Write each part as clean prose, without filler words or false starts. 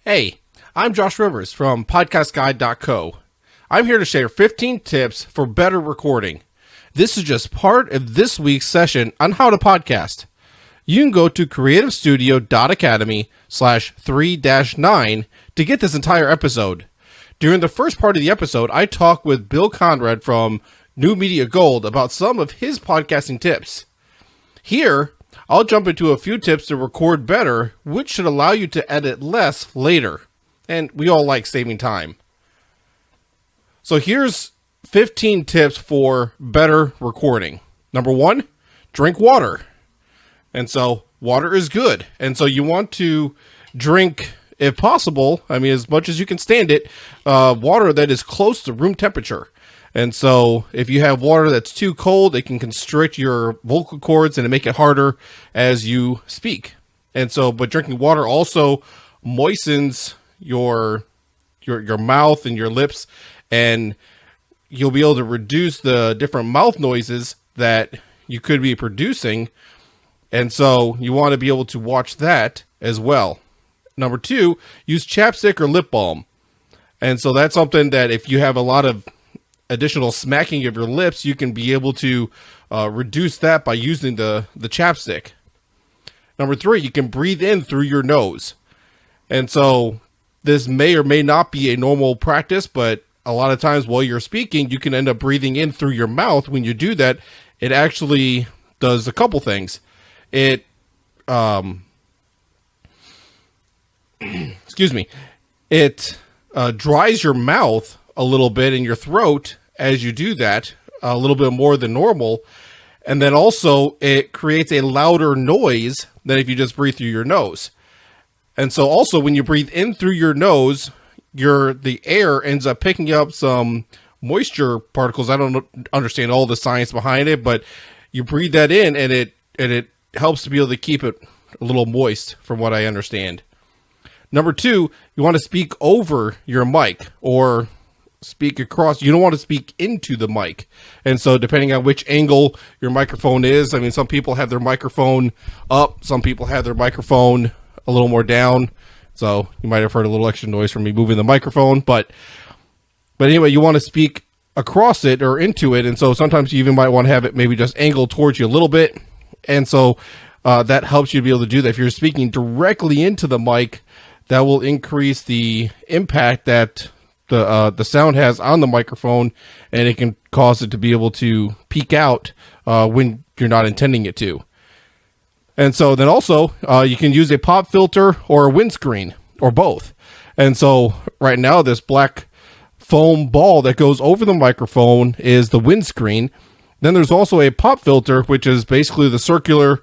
Hey, I'm Josh Rivers from podcastguide.co. I'm here to share 15 tips for better recording. This is just part of this week's session on how to podcast. You can go to creativestudio.academy/3-9 to get this entire episode. During the first part of the episode, I talk with Bill Conrad from New Media Gold about some of his podcasting tips. Here, I'll jump into a few tips to record better, which should allow you to edit less later. And we all like saving time. So here's 15 tips for better recording. Number 1, drink water. And so water is good. And so you want to drink, if possible, as much as you can stand it, water that is close to room temperature. And so if you have water that's too cold, it can constrict your vocal cords and make it harder as you speak. And so, but drinking water also moistens your mouth and your lips, and you'll be able to reduce the different mouth noises that you could be producing. And so you want to be able to watch that as well. Number 2, use chapstick or lip balm. And so that's something that if you have a lot of additional smacking of your lips, you can be able to reduce that by using the chapstick. Number 3, you can breathe in through your nose. And so this may or may not be a normal practice, but a lot of times while you're speaking, you can end up breathing in through your mouth. When you do that, it actually does a couple things. It, it dries your mouth a little bit in your throat as you do that, a little bit more than normal. And then also it creates a louder noise than if you just breathe through your nose. And so also when you breathe in through your nose, the air ends up picking up some moisture particles. I don't understand all the science behind it, but you breathe that in and it helps to be able to keep it a little moist from what I understand. Number 2, you want to speak over your mic or speak across. You don't want to speak into the mic. And so depending on which angle your microphone is, some people have their microphone up, some people have their microphone a little more down. So you might have heard a little extra noise from me moving the microphone, but anyway, you want to speak across it or into it. And so sometimes you even might want to have it maybe just angled towards you a little bit. And so that helps you to be able to do that. If you're speaking directly into the mic, that will increase the impact that the sound has on the microphone, and it can cause it to be able to peak out when you're not intending it to. And so then also you can use a pop filter or a windscreen or both. And so right now this black foam ball that goes over the microphone is the windscreen. Then there's also a pop filter, which is basically the circular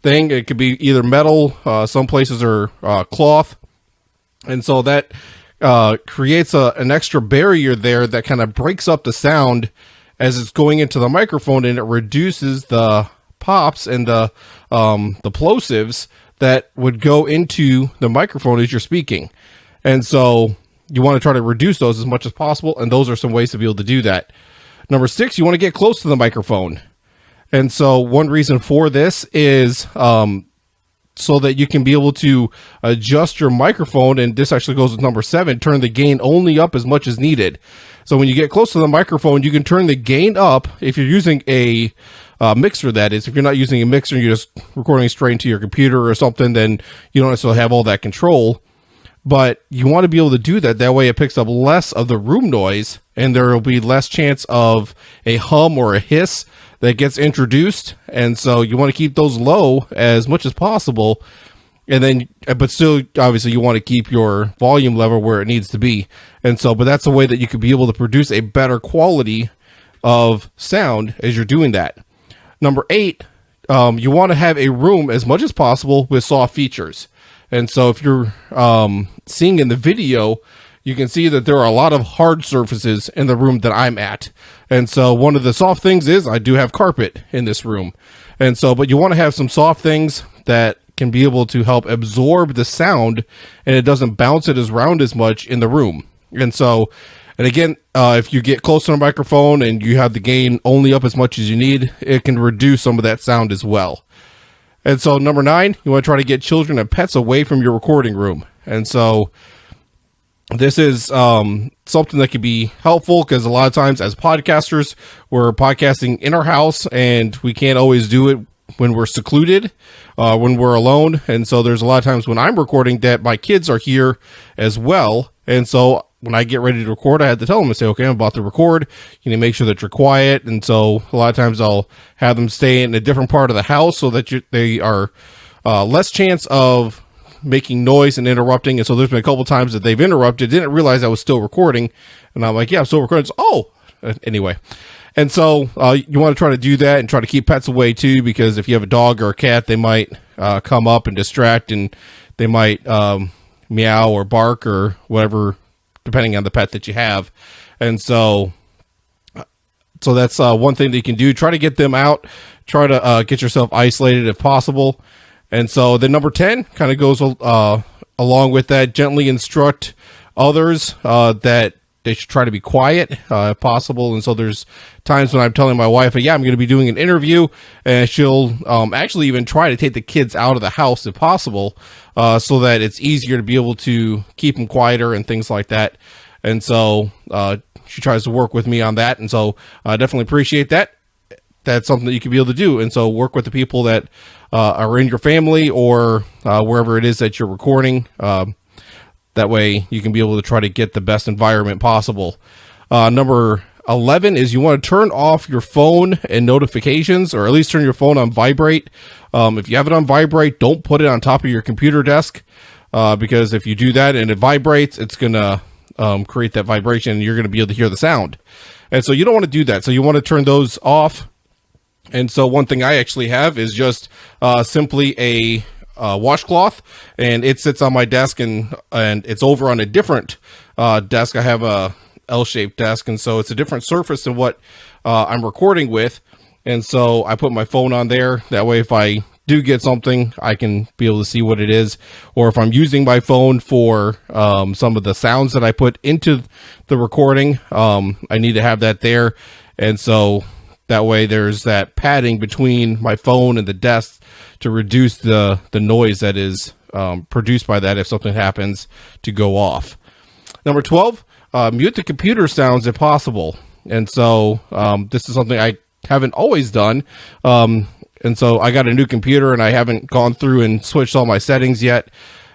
thing. It could be either metal, some places are cloth. And so that creates an extra barrier there that kind of breaks up the sound as it's going into the microphone, and it reduces the pops and the plosives that would go into the microphone as you're speaking. And so you want to try to reduce those as much as possible, and those are some ways to be able to do that. Number 6, you want to get close to the microphone. And so one reason for this is so that you can be able to adjust your microphone, and this actually goes with number 7, turn the gain only up as much as needed. So when you get close to the microphone, you can turn the gain up if you're using a mixer, that is. If you're not using a mixer, you're just recording straight into your computer or something, then you don't necessarily have all that control. But you want to be able to do that. That way it picks up less of the room noise, and there will be less chance of a hum or a hiss that gets introduced. And so you want to keep those low as much as possible. And then, but still, obviously, you want to keep your volume level where it needs to be. And so, but that's a way that you could be able to produce a better quality of sound as you're doing that. Number 8, you want to have a room as much as possible with soft features. And so if you're seeing in the video, you can see that there are a lot of hard surfaces in the room that I'm at. And so one of the soft things is I do have carpet in this room. And so, but you want to have some soft things that can be able to help absorb the sound, and it doesn't bounce it around as much in the room. And so, and again, if you get close to the microphone and you have the gain only up as much as you need, it can reduce some of that sound as well. And so number 9, you want to try to get children and pets away from your recording room. And so this is something that can be helpful because a lot of times as podcasters, we're podcasting in our house and we can't always do it when we're secluded, when we're alone. And so there's a lot of times when I'm recording that my kids are here as well. And so when I get ready to record, I had to tell them, and say, okay, I'm about to record. You need to make sure that you're quiet. And so a lot of times I'll have them stay in a different part of the house so that they are less chance of making noise and interrupting. And so there's been a couple times that they've interrupted, didn't realize I was still recording. And I'm like, yeah, I'm still recording. So, anyway. And so you want to try to do that and try to keep pets away too, because if you have a dog or a cat, they might come up and distract, and they might meow or bark or whatever, depending on the pet that you have. And so that's one thing that you can do. Try to get them out. Try to get yourself isolated if possible. And so the number 10 kind of goes along with that. Gently instruct others that they should try to be quiet if possible. And so there's times when I'm telling my wife, yeah, I'm going to be doing an interview, and she'll actually even try to take the kids out of the house if possible, so that it's easier to be able to keep them quieter and things like that. And so she tries to work with me on that. And so I definitely appreciate that. That's something that you can be able to do. And so work with the people that are in your family or wherever it is that you're recording. That way you can be able to try to get the best environment possible. Number 11 is you want to turn off your phone and notifications, or at least turn your phone on vibrate. If you have it on vibrate, don't put it on top of your computer desk, because if you do that and it vibrates, it's going to create that vibration and you're going to be able to hear the sound. And so you don't want to do that. So you want to turn those off. And so one thing I actually have is just simply a washcloth, and it sits on my desk, and it's over on a different desk. I have a L-shaped desk, and so it's a different surface than what I'm recording with. And so I put my phone on there. That way, if I do get something, I can be able to see what it is. Or if I'm using my phone for some of the sounds that I put into the recording, I need to have that there. And so that way there's that padding between my phone and the desk to reduce the noise that is produced by that if something happens to go off. Number 12, mute the computer sounds if possible. And so this is something I haven't always done. And so I got a new computer and I haven't gone through and switched all my settings yet.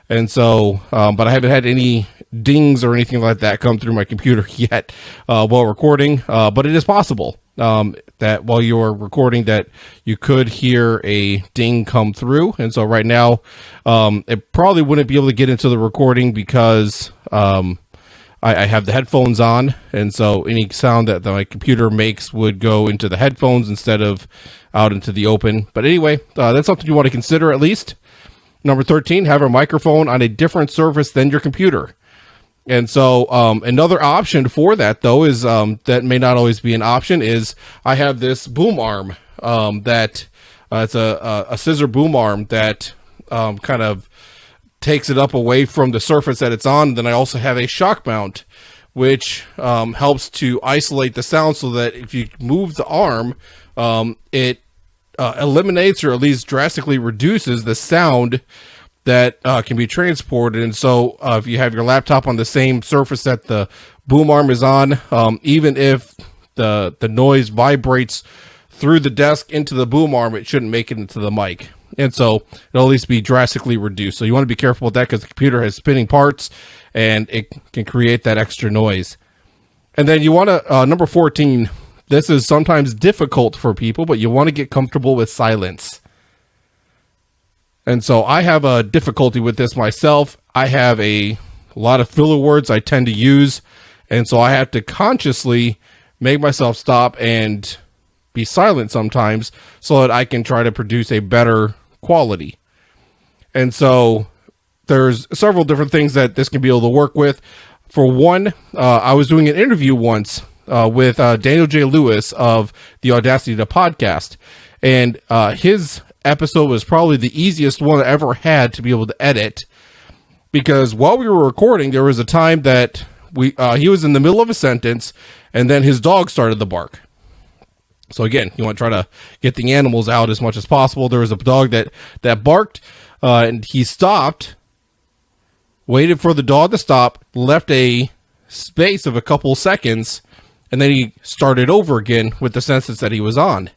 And so, but I haven't had any dings or anything like that come through my computer yet while recording. But it is possible that while you're recording that you could hear a ding come through. And so right now, it probably wouldn't be able to get into the recording because I have the headphones on. And so any sound that my computer makes would go into the headphones instead of out into the open. But anyway, that's something you want to consider at least. Number 13, have a microphone on a different surface than your computer. And so another option for that, though, is that may not always be an option, is I have this boom arm that it's a scissor boom arm that kind of takes it up away from the surface that it's on. Then I also have a shock mount, which helps to isolate the sound so that if you move the arm, it eliminates or at least drastically reduces the sound that can be transported. And so if you have your laptop on the same surface that the boom arm is on, even if the noise vibrates through the desk into the boom arm, it shouldn't make it into the mic. And so it'll at least be drastically reduced. So you want to be careful with that because the computer has spinning parts and it can create that extra noise. And then you want to, number 14, this is sometimes difficult for people, but you want to get comfortable with silence. And so I have a difficulty with this myself. I have a lot of filler words I tend to use. And so I have to consciously make myself stop and be silent sometimes so that I can try to produce a better quality. And so there's several different things that this can be able to work with. For one, I was doing an interview once with Daniel J. Lewis of the Audacity to Podcast. And his episode was probably the easiest one I ever had to be able to edit, because while we were recording, there was a time that he was in the middle of a sentence and then his dog started to bark. So again, you want to try to get the animals out as much as possible. There was a dog that barked and he stopped waited for the dog to stop, left a space of a couple seconds, and then he started over again with the sentence that he was on.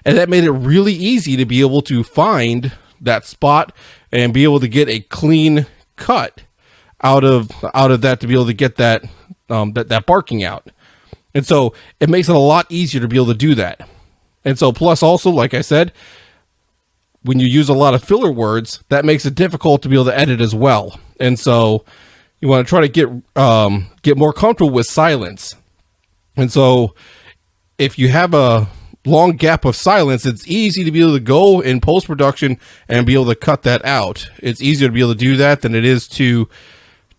And that made it really easy to be able to find that spot and be able to get a clean cut out of that, to be able to get that that barking out. And so it makes it a lot easier to be able to do that. And so plus also, like I said, when you use a lot of filler words, that makes it difficult to be able to edit as well. And so you want to try to get more comfortable with silence. And so if you have a long gap of silence, it's easy to be able to go in post-production and be able to cut that out. It's easier to be able to do that than it is to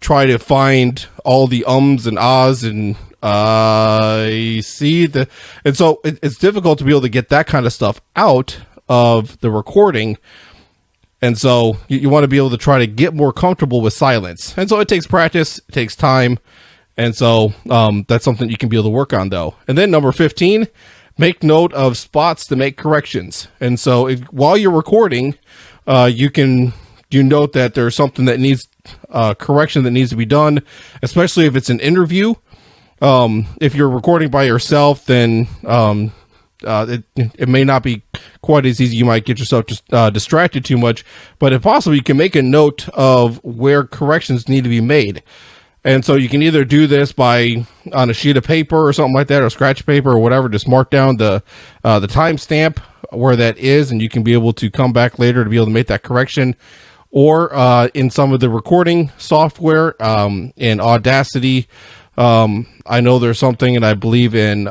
try to find all the ums and ahs and and so it's difficult to be able to get that kind of stuff out of the recording. And so you want to be able to try to get more comfortable with silence. And so it takes practice, it takes time. And so that's something you can be able to work on, though. And then number 15, make note of spots to make corrections. And so while you're recording, you note that there's something that needs correction that needs to be done, especially if it's an interview. If you're recording by yourself, then it may not be quite as easy. You might get yourself just distracted too much. But if possible, you can make a note of where corrections need to be made. And so you can either do this by on a sheet of paper or something like that, or scratch paper or whatever. Just mark down the timestamp where that is, and you can be able to come back later to be able to make that correction. Or in some of the recording software, in Audacity, I know there's something, and I believe in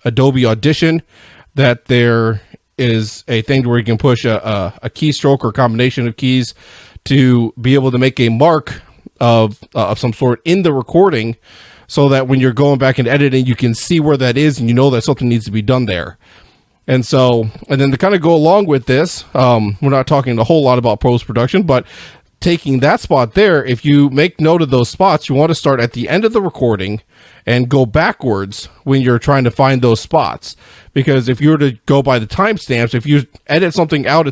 Adobe Audition, that there is a thing where you can push a keystroke or combination of keys to be able to make a mark of some sort in the recording, so that when you're going back and editing, you can see where that is and you know that something needs to be done there. And so, and then to kind of go along with this, we're not talking a whole lot about post-production, but taking that spot there, if you make note of those spots, you want to start at the end of the recording and go backwards when you're trying to find those spots. Because if you were to go by the timestamps, if you edit something out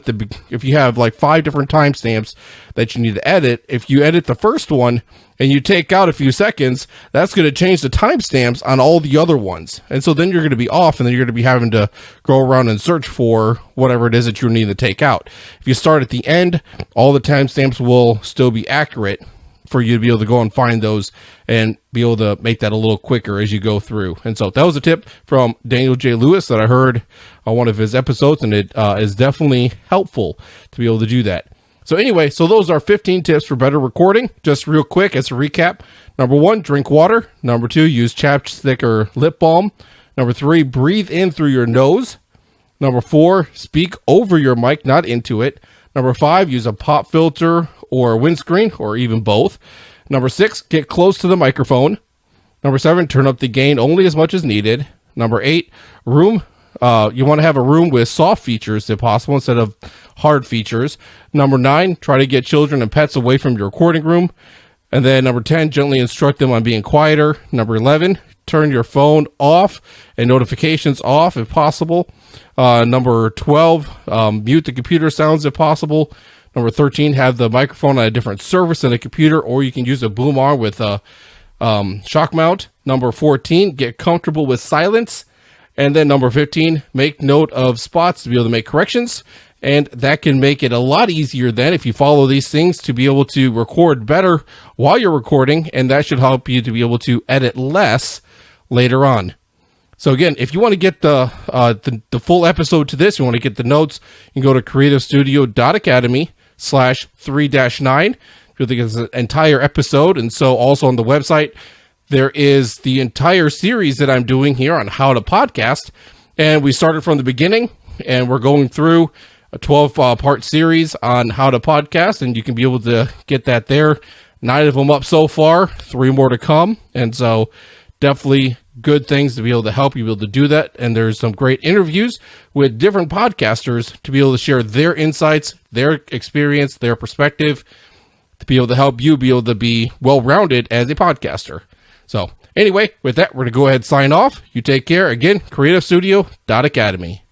if you have like 5 different timestamps that you need to edit, if you edit the first one and you take out a few seconds, that's going to change the timestamps on all the other ones. And so then you're going to be off, and then you're going to be having to go around and search for whatever it is that you need to take out. If you start at the end, all the timestamps will still be accurate for you to be able to go and find those and be able to make that a little quicker as you go through. And so that was a tip from Daniel J. Lewis that I heard on one of his episodes, and it is definitely helpful to be able to do that. So anyway, so those are 15 tips for better recording. Just real quick as a recap. Number 1, drink water. Number 2, use chapstick or lip balm. Number 3, breathe in through your nose. Number 4, speak over your mic, not into it. Number 5, use a pop filter or a windscreen, or even both. Number 6, get close to the microphone. Number 7, turn up the gain only as much as needed. Number 8, you want to have a room with soft features if possible instead of hard features. Number 9, try to get children and pets away from your recording room. And then number 10, gently instruct them on being quieter. Number 11, turn your phone off and notifications off if possible. Number 12, mute the computer sounds if possible. Number 13, have the microphone on a different surface than a computer, or you can use a boom arm with a shock mount. Number 14, get comfortable with silence. And then number 15, make note of spots to be able to make corrections. And that can make it a lot easier then, if you follow these things, to be able to record better while you're recording. And that should help you to be able to edit less later on. So again, if you want to get the full episode to this, you want to get the notes, you can go to creativestudio.academy/3-9. You'll think it's an entire episode. And so also on the website, there is the entire series that I'm doing here on how to podcast. And we started from the beginning, and we're going through a 12-part series on how to podcast, and you can be able to get that there. 9 of them up so far, 3 more to come. And so definitely good things to be able to help you be able to do that. And there's some great interviews with different podcasters to be able to share their insights, their experience, their perspective, to be able to help you be able to be well-rounded as a podcaster. So anyway, with that, we're going to go ahead and sign off. You take care. Again, creativestudio.academy.